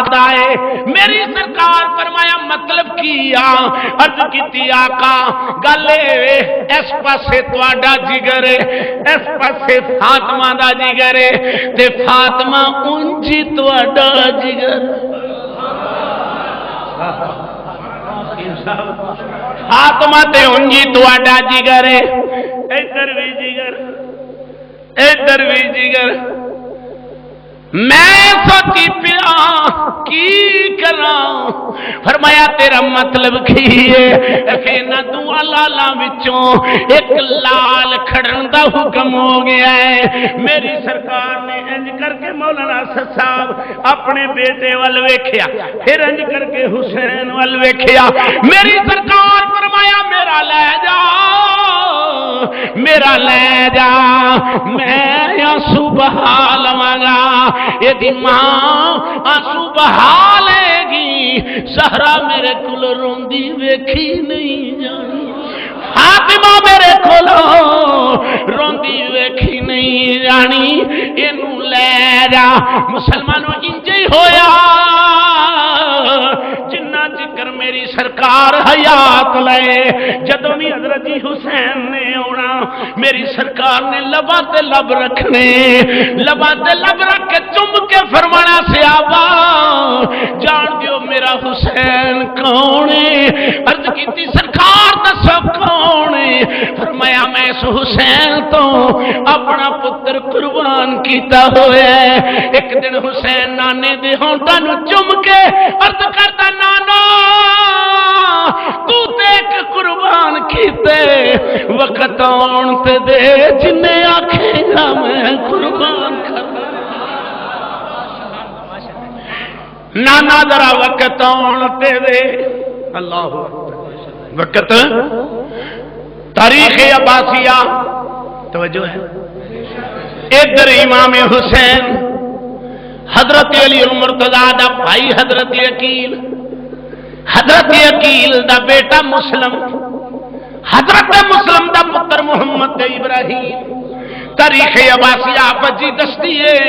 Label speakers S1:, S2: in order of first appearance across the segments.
S1: ہے میری سرکار فرمایا مطلب کیا عرض کیتی آقا گل اس پاسے تواڈا جگر اس پاسے فاطمہ دا جگر تے فاطمہ اونجی تواڈا جگر فاطمہ تے اونجی تواڈا جگر ادھر بھی جگر ادھر بھی جگر میں سوچی پیا کی کراں فرمایا تیرا مطلب کی ہے کہ دو لالاں وچوں ایک لال کھڑن دا حکم ہو گیا ہے میری سرکار نے انج کر کے مولانا اسد صاحب اپنے بیٹے ول ویکھیا پھر انج کر کے حسین ول ویکھیا میری سرکار فرمایا میرا لے جا میرا لے جا میں آنسو بہا لواں گا یہ ماں آنسو بہا لے گی زہرا میرے کول روندی ویکھی نہیں جانی فاطمہ میرے کول روندی ویکھی نہیں جانی اینو لے جا مسلمانوں انج ہی ہویا جنہ چکر میری سرکار حیات لے جدوں بھی حضرت حسین نے آنا میری سرکار نے لباں تے لب رکھنے لباں تے لب رکھ کے چم کے فرمانا سیابا جان دیو میرا حسین کون ہے عرض کیتی سرکار دسو کون ہے فرمایا میں اس حسین تو اپنا پتر قربان کیتا ہوئے ایک دن حسین نانے دے ہونٹاں نوں چم کے عرض کرتا نانا تو دیکھ قربان کیتے وقت آن تے دے جنہیں آکھے گا میں قربان کر نانا ذرا وقت آن تے دے اللہ وقت تاریخ عباسیہ توجہ ہے ادھر امام حسین حضرت علی المرتضیٰ دا بھائی حضرت عقیل دا بیٹا مسلم حضرت مسلم دا پتر محمد ابراہیم تاریخ عباسیہ بجی دستی ہے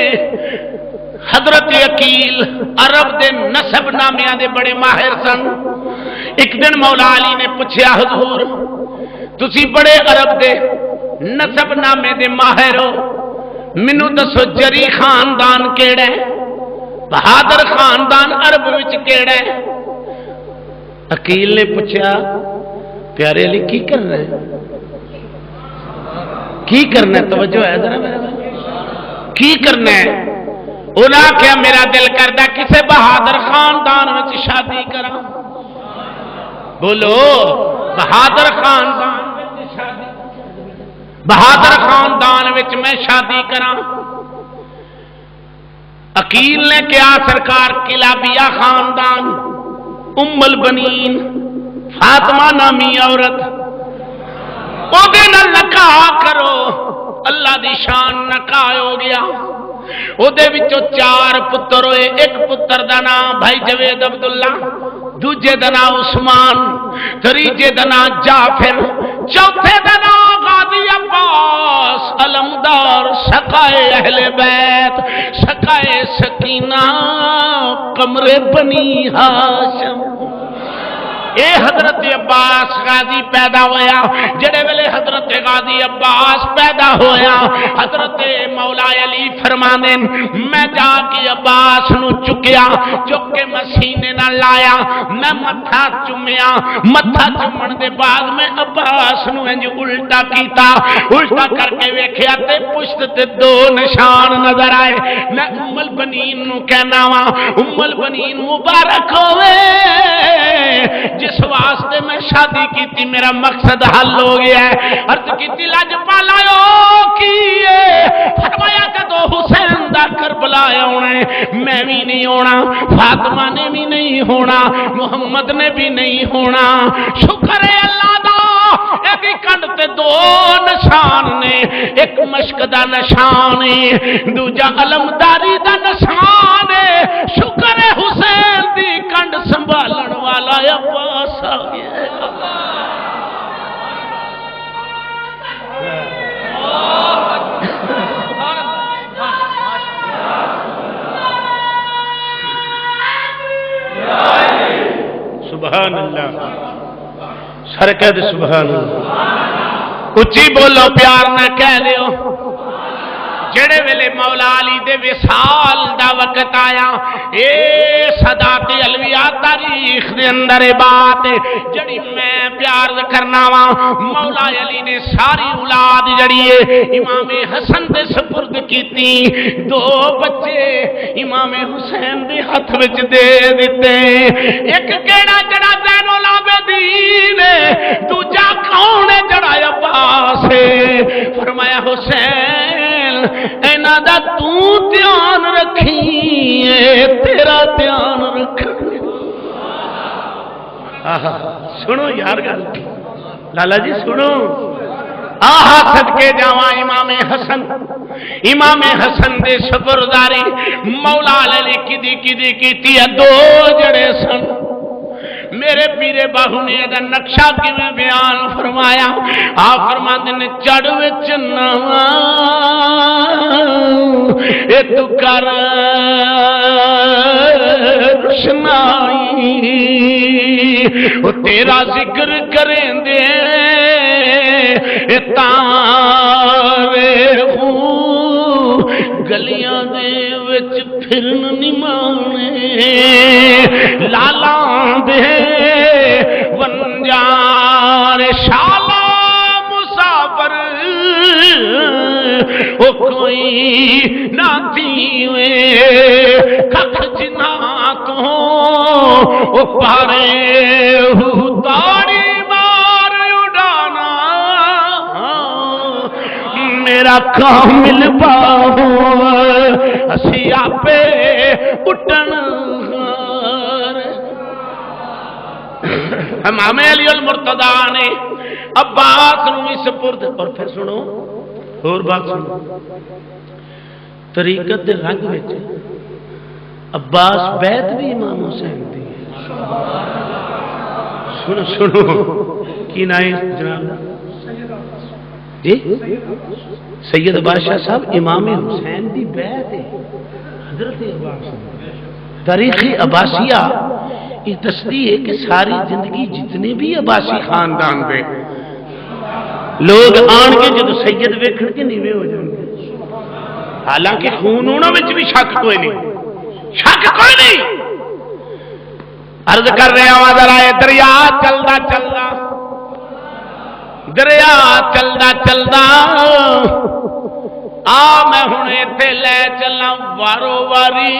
S1: حضرت عقیل عرب دے نسب نامیاں دے بڑے ماہر سن ایک دن مولا علی نے پوچھیا حضور تسی بڑے عرب دے نسب نامے دے ماہر ہو منو دسو جری خاندان کیڑا ہے بہادر خاندان عرب وچ کیڑا ہے عقیل نے پوچھا پیارے علی کی کر رہے کی کرنا ہے توجہ ہے ذرا میرے کی کرنا ہے انہاں کیا میرا دل کردا کسے بہادر خاندان وچ شادی کراں بولو بہادر خاندان وچ شادی بہادر خاندان وچ میں شادی کراں عقیل نے کیا سرکار کلابیہ خاندان ام البنین فاطمہ نامی عورت او دے نال نکاح کرو اللہ دی شان نکاح ہو گیا او دے وچوں 4 پتر ہوئے ایک پتر دا نام بھائی جوید عبداللہ دوجے دا نام عثمان تریجے دا نام جعفر چوتھے دا نام غازی عباس علمدار سقائے اہل بیت سقائے سکینہ قمر بنی ہاشم اے حضرت عباس غازی پیدا ہویا جڑے ویلے حضرت غازی عباس پیدا ہویا حضرت مولا علی فرماندے میں جا کے عباس نو چکیا چک کے مسینے نہ لایا میں متھا چومیا متھا چومن دے بعد میں عباس نو انج الٹا کیتا الٹا کر کے ویکھیا تے پشت تے 2 نشان نظر آئے میں ام البنین نو کہنا وا ام البنین مبارک ہوئے جس واسطے میں شادی کی تھی میرا مقصد حل ہو گیا ہے عرض کی تھی لاج پالایو کیے فرمایا جدو حسین دا کربلا ہونا میں بھی نہیں ہونا فاطمہ نے بھی نہیں ہونا محمد نے بھی نہیں ہونا شکر ہے اللہ دا ایک کنڈ تے 2 نشان نے ایک مشک دا نشان ہے دوجا علمداری دا نشان ہے شکر ہے حسین دی کنڈ سنبھالن والا عباس آ گیا سبحان اللہ، سر کہہ دے سبحان اللہ، اچھی بولو پیار نہ کہہ دیو۔ جڑے ویلے مولا علی دے وصال دا وقت آیا، اے صدات علویہ تاریخ دے اندر بات جڑی میں پیار کرنا وا، مولا علی نے ساری اولاد جڑی ہے امام حسن دے سپرد کیتی، دو بچے امام حسین دے ہاتھ وچ دے دتے، ایک کیڑا جڑا زین العابدین دوجا کون ہے جڑا عباس ہے؟ فرمایا حسین اینا دا تو دھیان رکھی تیرا دھیان رکھ۔ سنو یار گل لالا جی سنو، آہا صدقے جاواں امام حسن دے سپرداری مولا علی کدی کیتی ہے، دو جڑے سن۔ میرے پیرے باہو نے دا نقشہ کی میں بیان فرمایا، آپ فرماتے نے چڑھ وچ نواں اے تو کر روشنائی، وہ تیرا ذکر کریں دے اے تارے ہوں گلیاں دے وچ پھرن نمانے، لالا دے ونجار شالا مسافر او کوئی نہ تیوے کھکھ جنا تو او پارے تاڑی مار اڑانا میرا کامل باہو اسی آپے اٹھن۔ امام علی المرتضیٰ نے عباس نو اس سپرد، اور پھر سنو اور بات سنو، طریقت دے رنگ وچ عباس بیعت بھی امام حسین دی ہے۔ سنو کی نائے جناب جی سید بادشاہ صاحب امام حسین دی بیعت ہے، حضرت عباس۔ تاریخ عباسیہ یہ دستی ہے کہ ساری زندگی جتنے بھی عباسی خاندان دے لوگ آن کے جدو سید ویکھن کے نیوے ہو جائیں گے، حالانکہ خون انہوں میں بھی شک کوئی نہیں، شک کوئی نہیں۔ عرض کر رہے ہیں ذرا دریا چلدا چلدا، دریا چلدا چلدا آ میں ہن ایتھے لے چلاں وارو واری،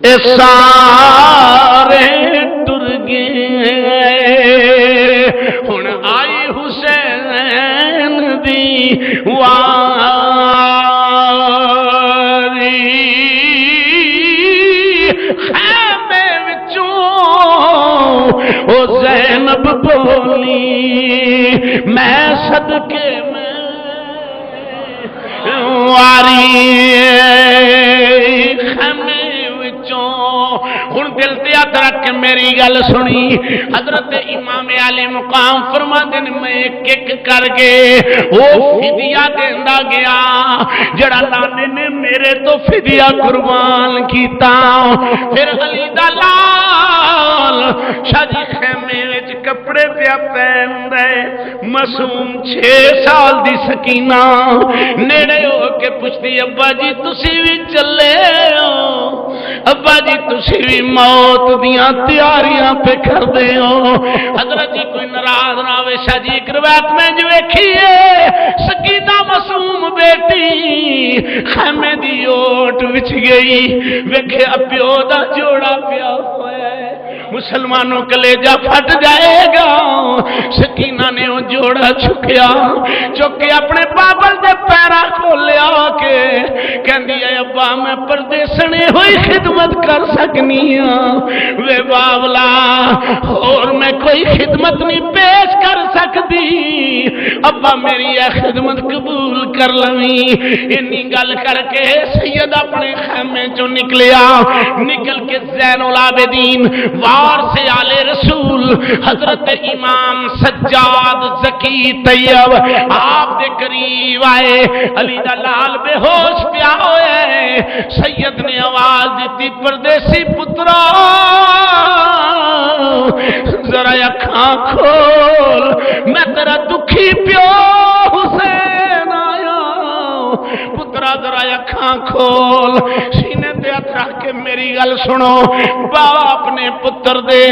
S1: اے سارے ٹر گئے ہن آئی حسین دی واری، خیمے وچوں او زینب بولی میں صدقے میں واری، خیمے ہن دل تے ہاتھ رکھ کے میری گل سنی۔ حضرت امام علی مقام فرماتے ہیں میں ایک ایک کر کے وہ فدیہ دیندا گیا جڑا نانے نے میرے تو فدیہ قربان کیتا۔ پھر علی دا لال شاہ جی خیمے وچ کپڑے پیا پہندا معصوم 6 سال دی سکینہ نیڑے ہو کے پوچھتی ابا جی تسی بھی چلے ہو، ابا جی تسی بھی موت دیاں تیاریاں پہ کر دے ہو۔ حضرت جی کوئی ناراض نہ ہوئے، شاہ جی ایک روایت میں جو ویکھیے سکینہ معصوم بیٹی خیمے دی اوٹ وچ گئی، ویکھے پیو دا جوڑا پیا ہوا ہے، مسلمانوں کلیجہ پھٹ جائے گا۔ سکینہ نے وہ جوڑا چکیا، چک کے اپنے بابل دے پیرا کھولیا کے کہندی ہے ابا میں پردیسنے ہوئی خدمت کر سکنی ہاں، وے باولا اور میں کوئی خدمت نہیں پیش کر سکتی، ابا میری یہ خدمت قبول کر لویں۔ انی گل کر کے سید اپنے خیمے چوں نکلیا، نکل کے زین العابدین وارث آل رسول حضرت امام سجاد زکی طیب آپ دے قریب آئے، علی دا لال بے ہوش پیا ہوئے، سید نے آواز دیتی پردیسی پترا ذرا اکھاں کھول، میں تیرا دکھی پیو حسین آیا، پترا ذرا اکھاں کھول، سینے تے ہاتھ رکھ کے میری گل سنو۔ باپ نے پتر دے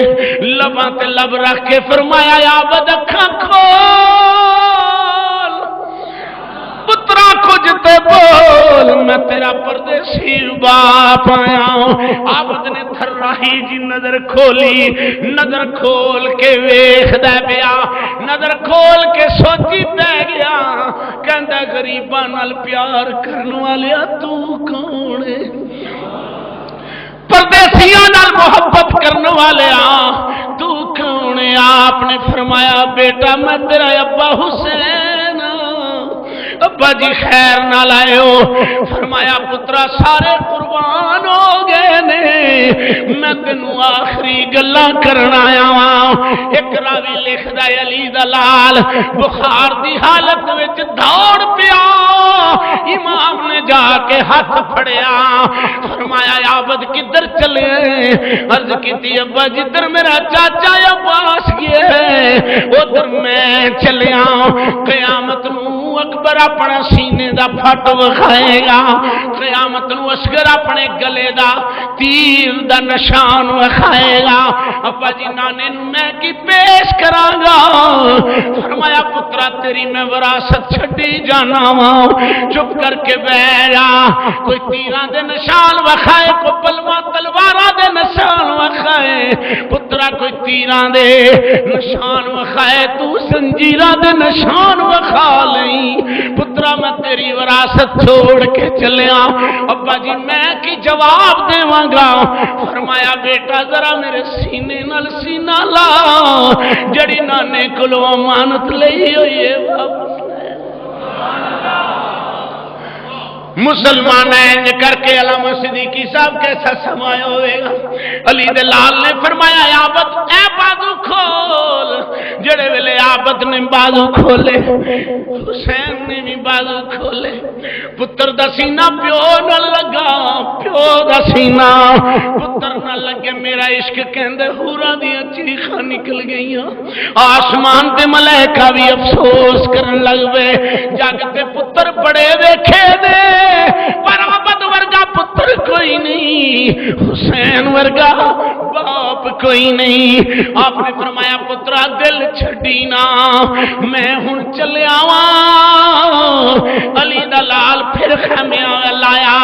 S1: لباں تے لب رکھ کے فرمایا عابد اکھاں کھول، پترا کچھ تے بول، میں تیرا پردیسی باپ آیا ہوں۔ عابد نے تھراہی جی نظر کھولی، نظر کھول کے ویکھدا پیا، نظر کھول کے سوچی پہ گیا، کہندا غریباں نال پیار کرن والیا تو کون ہے؟ پردیسیاں نال محبت کرنے والے تو کون ہے؟ آپ نے فرمایا بیٹا میں تیرا ابا حسین، ابا جی خیر نہ لائے ہو؟ فرمایا پترا سارے قربان ہو گئے نے، میں تینوں آخری گلاں کرن آیا ہاں۔ ایک راوی لکھدا ہے علی دا لال بخار دی حالت وچ دوڑ پیا، امام نے جا کے ہاتھ پھڑیا، فرمایا عابد کدھر چلے؟ عرض کیتی ابا جدھر میرا چاچا عباس گیا ادھر میں چلیا، قیامت نو اکبر اپنا سینے دا پھٹ وکھائے گا، قیامت نو اصغر اپنے گلے دا تیر دا نشان وکھائے گا، ابا جی نانے نو میں کی پیش کراں گا؟ فرمایا پترا تیری میں وراثت چھڈی جانا وا، چپ کر کے بیٹھ جا، کوئی تیراں دے نشان وکھائے، کوئی پلواں تلواراں دے نشان وکھائے، پترا کوئی تیراں دے نشان وکھائے، تو زنجیراں دے نشان وکھا لئی، پترا میں تیری وراثت چھوڑ کے چلیا، ابا جی میں کی جواب دیواں گا؟ فرمایا بیٹا ذرا میرے سینے نال سینہ لا، جڑی نانے کولوں امانت لئی ہوئی ہے واپس لے۔ مسلمان انج کر کے علامہ صدیقی صاحب کیسا سمایا ہوئے گا؟ علی دے لال نے فرمایا عابد اے بازو کھول، جڑے ویلے عابد نے بازو کھولے حسین نے بھی بازو کھولے، پتر دا سینہ پیو نہ لگا، پیو دا سینہ پتر نہ لگے، میرا عشق کہندے حوراں دیاں چیخاں نکل گئیاں، آسمان تے ملائکہ بھی افسوس کرن لگ پے، جگ تے پتر بڑے ویکھے دے پر عابد ورگا پتر کوئی نہیں، حسین ورگا باپ کوئی نہیں۔ آپ نے فرمایا پترا دل چھڈی نا، میں ہن چلیا واں۔ علی دا لال پھر خیمہ لایا،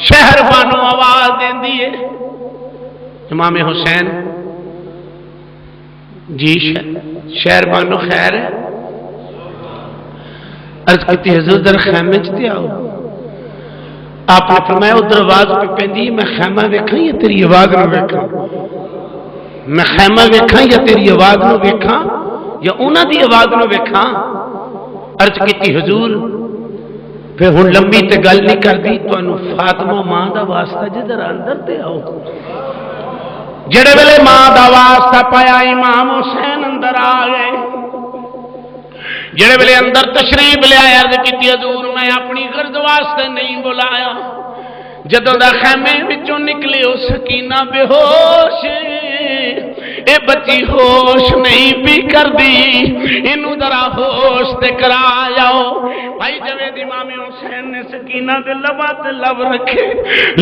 S1: شہر بانو آواز دیندی ہے امام حسین جی شہر بانو خیر ہے؟ عرض کیتی حضور در خیمے چ تے آؤ، آپ نے فرمایا ادھر آواز پہ پیندی میں خیمہ ویکھاں یا تیری آواز نہ ویکھاں؟ میں خیمہ ویکھاں یا تیری آواز نہ ویکھاں یا انہاں دی آواز نہ ویکھاں؟ عرض کیتی حضور پھر ہن لمبی تے گل نہیں کردی، تانوں فاطمہ ماں دا واسطہ جدھر اندر تے آؤ۔ جڑے ویلے ماں دا واسطہ پایا امام حسین اندر آ گئے، جڑے ویلے اندر تشریف لے آیا، عرض کیتی حضور میں اپنی غرض واسطے نہیں بلایا، جدوں دا خیمے وچوں نکلے او سکینہ بے ہوش، اے بچی ہوش نہیں پی کر دی، اینو ذرا ہوش تے کرا جاؤ۔ بھائی جوید امام حسین نے سکینہ دے لباں تے لب رکھے،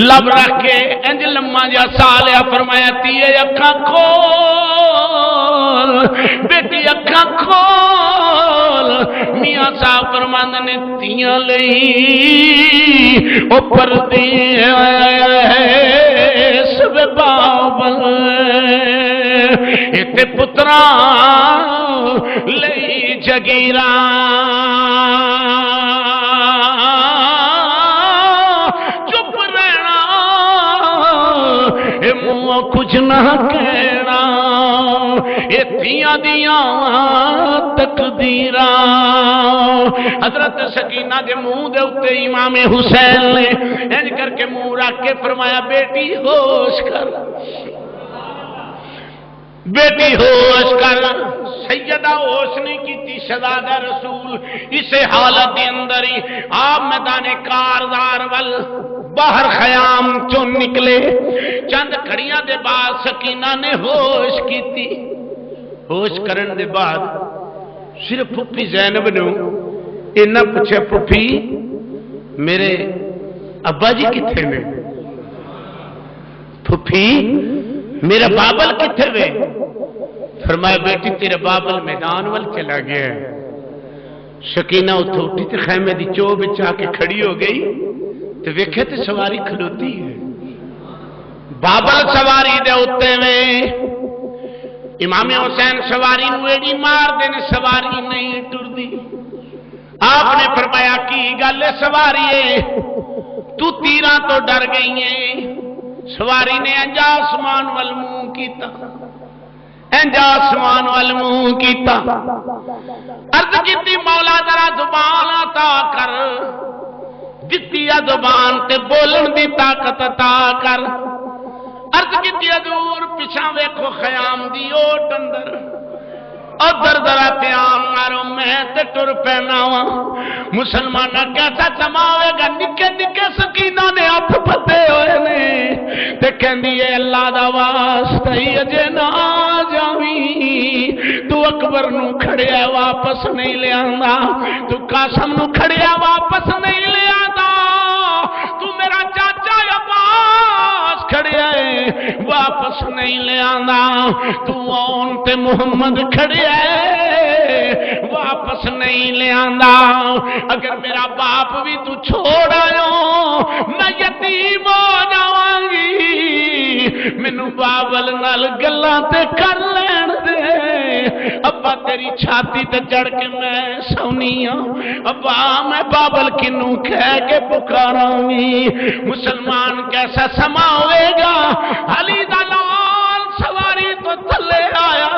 S1: لب رکھ کے انج لمحہ جا سا لیا، فرمایا تیے اکھاں کھول بیٹی اکھاں کھول، میاں صاحب فرماندے نے تیاں لئی او پردے سب بابل اتے پتراں لئی جگیراں، چپ رہنا اے منہ کچھ نہ کہنا، اے تھیاں دیاں تقدیراں۔ حضرت سکینہ دے منہ دے اتے امام حسین نے انج کر کے منہ رکھ کے فرمایا بیٹی ہوش کر، بیٹی ہوش کر۔ سیدہ ہوش نہیں کی شہزادہ رسول اسے حالت کے اندر ہی آپ میدان کارزار ول باہر خیام چون نکلے، چند کھڑیاں دے بعد سکینہ نے ہوش کیتی. ہوش کرن دے بعد صرف پھپھی زینب نے اینا پوچھا پھپھی میرے ابا جی کتھے میں؟ پھپھی میرا بابل کتھے میں؟ فرمایا بیٹی تیرا بابل میدان وال چلا گیا ہے. سکینہ اتھو اٹھی تے خیمے دی چو بچا کے کھڑی ہو گئی تے ویکھے تے سواری کھلوتی ہے. بابل سواری دے اتے میں امام حسین سواری نویڑی مار دینے سواری نہیں ٹر دی. آپ نے فرمایا کی گالے سواری ہے تو تیران تو ڈر گئی ہیں. سواری نے انجا آسمان والمون کیتا انجا آسمان والمون کیتا. عرض کیتی مولا ذرا زبان عطا کر جتی زبان تے بولن دی طاقت عطا کر. عرض کیتی حضور پیچھا ویکھو خیام دی اوٹ اندر ادھر ذرا پیام مارو میں تے ٹر پینا وا. مسلمانہ کیسا سماوے گا نکے نکے سکینہ نے ہاتھ پھتے ہوئے نے تے کہندی ہے اللہ دا واسطہ ہی اجے نہ جاویں. تو اکبر نو کھڑیا واپس نہیں لے آندا, تو قاسم نو کھڑیا واپس نہیں لے آندا, تو میرا چاچا عباس کھڑیا ہے واپس نہیں لے آندا, تو اون تے محمد کھڑیا واپس نہیں لے آندا. اگر میرا باپ بھی تو چھوڑ آئے میں یتیم ہو جاواں گی. مینوں بابل نال گلاں تے کر لین دے. ابا تیری چھاتی تے چڑھ کے میں سونی ہاں. ابا میں بابل کنوں کہہ کے پکاراں گی. مسلمان کیسا سما ہوئے گا. علی دا لال سواری تو تھلے آیا.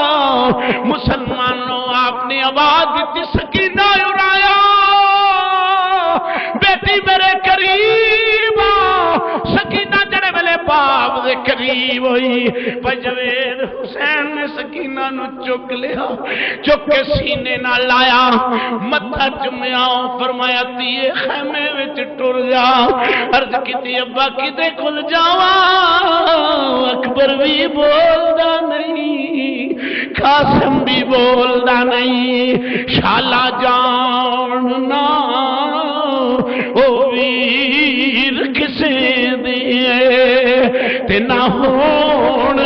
S1: مسلمانوں آپ نے آواز دیتی سکینہ اڑایا بیٹی میرے قریب. سکینہ جڑے والے باپ دے قریب ہوئی پجوید حسین نے سکینہ نو چک لیا, چک کے سینے نہ لایا, متھا چمیا, فرمایا تیے خیمے وچ ٹر جا. عرض کیتی ابا کدے کھل جاواں, اکبر بھی بولدا نہیں, قاسم بھی بولدا نہیں. شالا جاننا او ویر کسے دیئے تے نہ ہون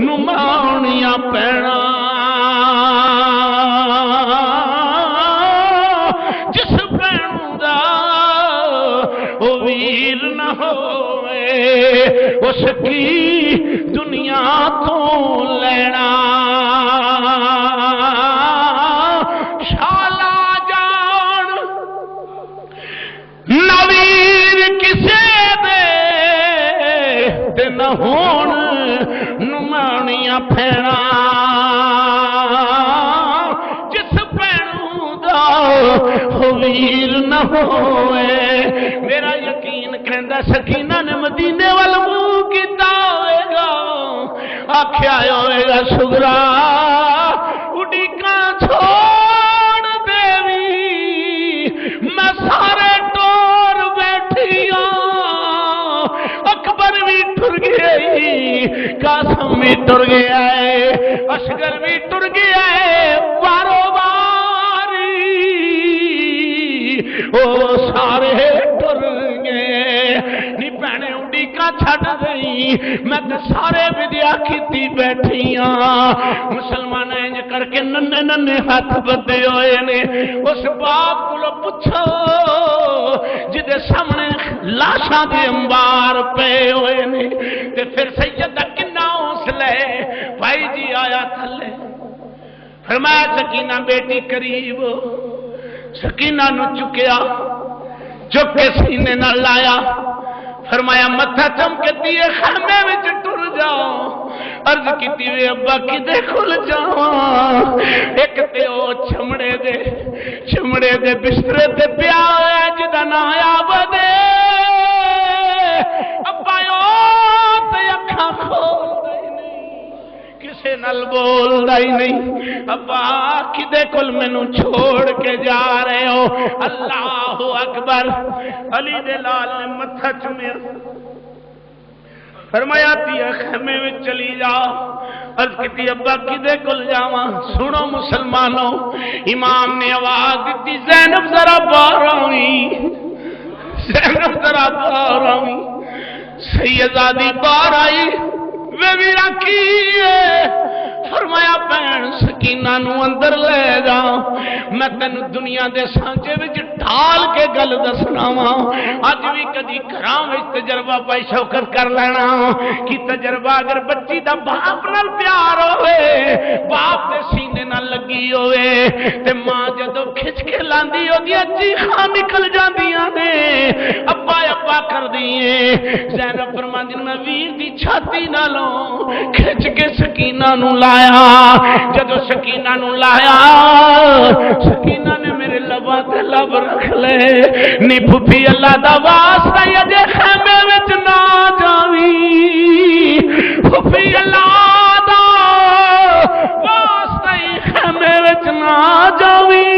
S1: نماؤنیاں پینا. جس پینوں دا او ویر نہ ہوئے اس کی دنیا تو لینا. شالا جان نویر کسے دے تے نہ ہون نمانیاں پھینا. جس پینوں دا ویر نہ ہوئے. میرا یقین کہندا سکینہ نے مدینے والا منہ کیتا ہوئے گا, آکھیا ہوئے گا سگرا اڈیکاں چھوڑ دیوی میں سارے ٹور بیٹھی ہوں. اکبر بھی ٹر گئی, قاسم بھی ٹر گیا ہے, اصغر بھی ٹر گیا ہے. بارو باری او سارے ٹر گئے. نی بہنے اڈیکاں چھڑ گئی میں تے سارے ودیا کیتی بیٹھی ہاں. مسلمان انج کر کے ننے ننے ہاتھ بدے ہوئے نے. اس باپ کو پوچھو جدے سامنے لاشاں دے انبار پے ہوئے نے تے پھر سیدہ کنا حوصلے بھائی جی آیا تھلے. فرمایا سکینہ بیٹی قریب. سکینہ نو چکیا, چک کے سینے نہ لایا. فرمایا متھا چمکے دیئے خیمے وچ ٹر جاؤ. عرض کیتی وے ابا کدے کھل جاواں. ایک تے او چمڑے دے بسترے تے پیا ہویا جدا نا آیا بدے. ابا او تے اکھاں کھولدا ہی نہیں, کسے نال بولدا ہی نہیں. ابا کدے کول مینوں چھوڑ کے جا رہے ہو. اللہ اکبر. علی دے لال نے متھا چومیا. فرمایا تیا خیمے میں چلی جا. عرض کی ابا کدے کل جاواں؟ سنو مسلمانوں، امام نے آواز دیتی زینب ذرا باہر آویں، زینب ذرا باہر آویں. سیدادی باہر آئی، وے بھی رکھی فرمایا بہن سکینہ نو اندر لے جا، میں تینوں دنیا دے سانچے وچ ڈھال کے گل دسنا وا. اج بھی کدی گھراں وچ تجربہ پائی شوکت کر لینا کہ تجربہ اگر بچی دا باپ نال پیار ہوئے، باپ دے سینے نال لگی ہوئے تے ماں جدوں کھچ کے لاندی اودیاں چیخاں نکل جاندیاں نے، ابا ابا کر دیے. زینب فرماندی میں ویر دی چھاتی نالوں کھچ کے سکینہ نو لایا. جدو سکینہ نو لایا، سکینہ نے میرے لباں تے لب رکھ لے. نی پھپھی اللہ دا واسطہ اجے خیمے وچ نہ جاوی، پھپھی اللہ دا واسطہ خیمے وچ نہ جاوی،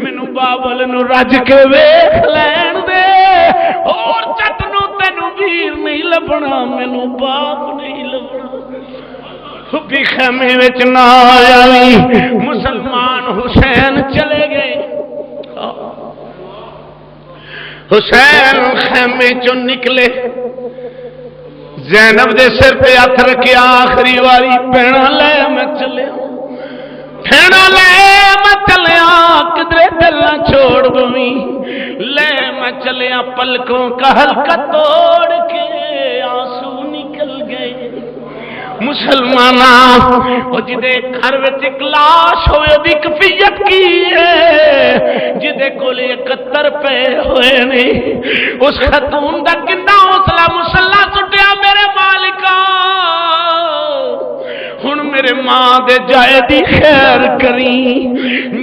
S1: مینوں بابل نو رج کے ویکھ لین دے، اور چٹ نو تینوں ویر نہیں لبنا، مینوں باپ نہیں لبنا. بھی خیمے وچ نہ آئی. مسلمان حسین چلے گئے. حسین خیمے چوں نکلے، زینب دے سر پہ ہاتھ رکھیا آخری واری پینا لے میں چلیا، پینا لے میں چلیا، کدرے دل نہ چھوڑ دویں، لے میں چلیا پلکوں کا حلقہ توڑ کے آنسو نکل گئے. مسلمانہ وہ جدے گھر وچ ایک لاش ہوئے دی کفیت کی ہے، جدے کول 71 پے ہوئے نہیں، اس خاتون دا کنا حوصلہ مسلح سٹیا میرے مالکا. ہن میرے ماں دے جائے دی خیر کری،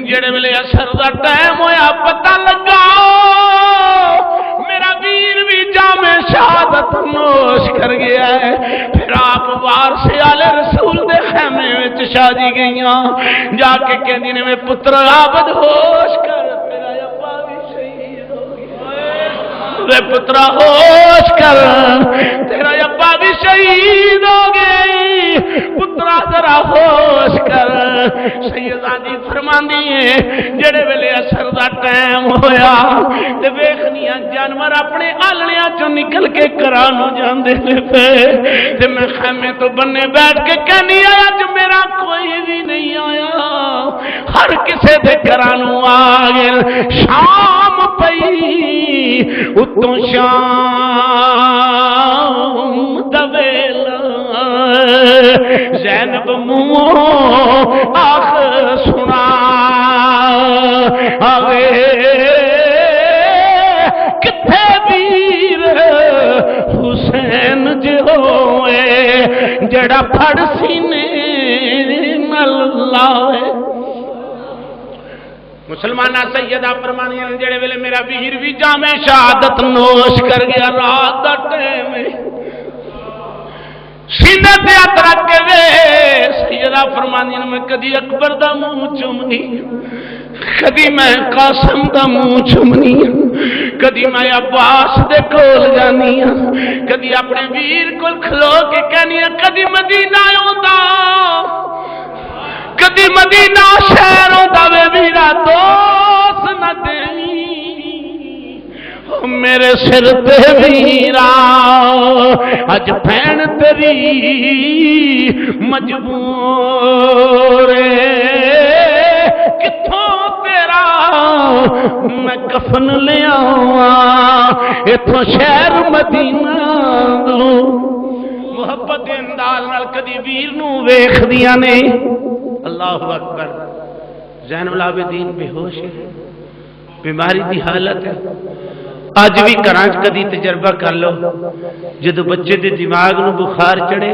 S1: جڑے ویلے اثر دا ٹائم ہویا پتہ لگا میرا ویر بھی جام شہادت نوش کر گیا ہے. پھر آپ وارث آلے رسول دے خیمے وچ شادی گئیاں، جا کے کہندی نے میں پتر عابد ہوش کر، تیرا ابا بھی شہید ہو گیا، وے پترا ہوش کر، تیرا ابا بھی شہید ہو گئی، پترا ذرا ہوش کر. سیدادی فرماندی ہے جڑے ویلے اثر دا ٹائم ہویا تے ویکھنیاں جانور اپنے آلڑیاں چوں نکل کے گھراں نوں جاندے نے پے، تے میں خیمے تو بننے بیٹھ کے کہنی آیا جو میرا کوئی بھی نہیں آیا، ہر کسے دے گھراں نوں آ گئے. شام پئی اتوں شام دا ویلا، زینب منہ آخ سنا آوے کتھے ویر حسین جو ہوئے جڑا پھڑ سینے نال لاوے. مسلمانہ سیدہ فرمانیاں جڑے ویلے میرا ویر بھی جام شہادت نوش کر گیا، رات دا ٹائم سینے تے ہاتھ رکھ کے وے. سیدہ فرمانیاں میں کدی اکبر دا منہ چومنی، کدی میں قاسم دا منہ چومنی، کدی میں عباس دے کول جانی، کدی اپنے ویر کول کھلو کے کہنی، کدی مدینہ آوندا، کدی مدینہ شہر ہوندا وے ویرا دوست نہ دیویں میرے سر تے ویرا، اج بہن تیری مجبور کتھوں تیرا میں کفن لے آواں، اتھوں شہر مدینہ دوں. محبت دے انداز نال کدی ویر نوں ویکھدیاں نے. اللہ اکبر. زین العابدین بے ہوش ہے، بیماری دی حالت ہے. اج بھی گھراں کدی تجربہ کر لو، جدو بچے دے دماغ نو بخار چڑھے